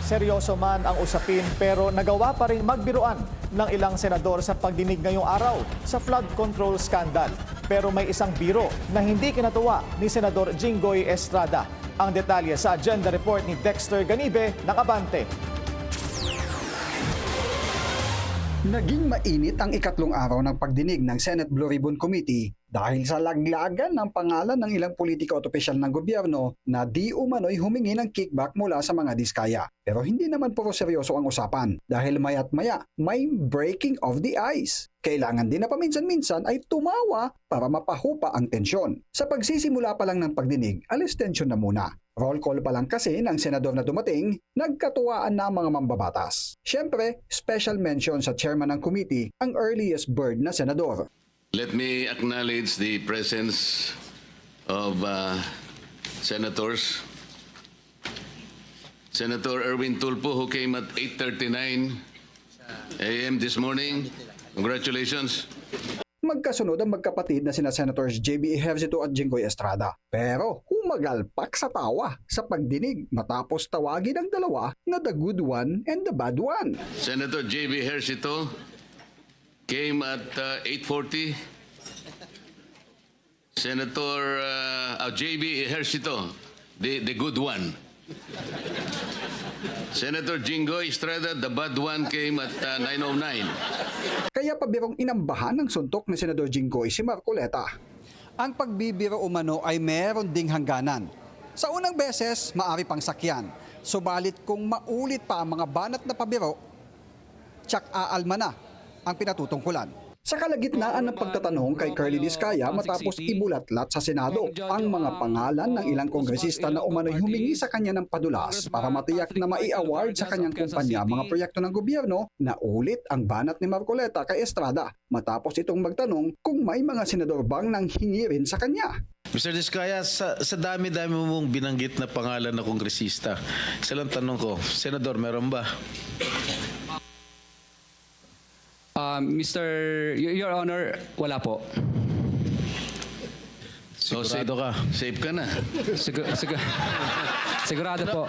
seryoso man ang usapin pero nagawa pa rin magbiruan ng ilang senador sa pagdinig ngayong araw sa flood control scandal. Pero may isang biro na hindi kinatuwa ni Senador Jinggoy Estrada. Ang detalye sa agenda report ni Dexter Ganibe ng Abante. Naging mainit ang ikatlong araw ng pagdinig ng Senate Blue Ribbon Committee dahil sa laglagan ng pangalan ng ilang politiko at opisyal ng gobyerno na di umano'y humingi ng kickback mula sa mga diskaya. Pero hindi naman puro seryoso ang usapan dahil maya't maya may breaking of the ice. Kailangan din na paminsan-minsan ay tumawa para mapahupa ang tensyon. Sa pagsisimula pa lang ng pagdinig, alis tensyon na muna. Roll call pa lang kasi ng senador na dumating, nagkatuwaan na ang mga mambabatas. Siyempre, special mention sa chairman ng committee, ang earliest bird na senador. Let me acknowledge the presence of senators. Senator Erwin Tulfo, who came at 8:39 a.m. this morning. Congratulations. Magkasunod ang magkapatid na sina Senators J.B. Ejercito at Jinggoy Estrada. Pero humagalpak sa tawa sa pagdinig matapos tawagin ang dalawa na the good one and the bad one. Senator J.B. Ejercito came at 8:40. Senator J.B. Ejercito, the good one. Senator Jinggoy Estrada, the bad one, came at 9:09. Kaya pabirong inambahan ng suntok ni Senador Jinggoy si Marcoleta. Ang pagbibiro umano ay meron ding hangganan. Sa unang beses, maari pang sakyan. Subalit kung maulit pa ang mga banat na pabiro, tsak aalma na ang pinatutungkulan. Sa kalagitnaan ng pagtatanong kay Curly Diskaya matapos ibulatlat sa Senado ang mga pangalan ng ilang kongresista na umano'y humingi sa kanya ng padulas para matiyak na mai-award sa kanyang kumpanya mga proyekto ng gobyerno, na ulit ang banat ni Marcoleta kay Estrada matapos itong magtanong kung may mga senador bang nang hingi rin sa kanya. Mr. Diskaya, sa dami-dami mong binanggit na pangalan na kongresista, isa lang tanong ko, Senador, meron ba? Your Honor, wala po. Sigurado ka? Safe ka na. Sigurado po.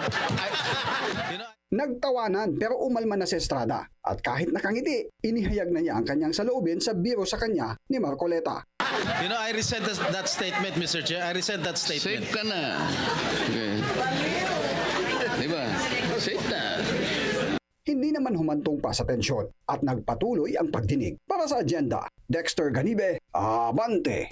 Nagtawanan pero umalma na si Estrada at kahit nakangiti, inihayag na niya ang kanyang saloobin sa biro sa kanya ni Marcoleta. I resent that statement, Mr. Chair. I resent that statement. Safe ka na. Okay. Diba? Safe na. Hindi naman humantong pa sa tensyon at nagpatuloy ang pagdinig. Para sa agenda, Dexter Ganibe, Abante!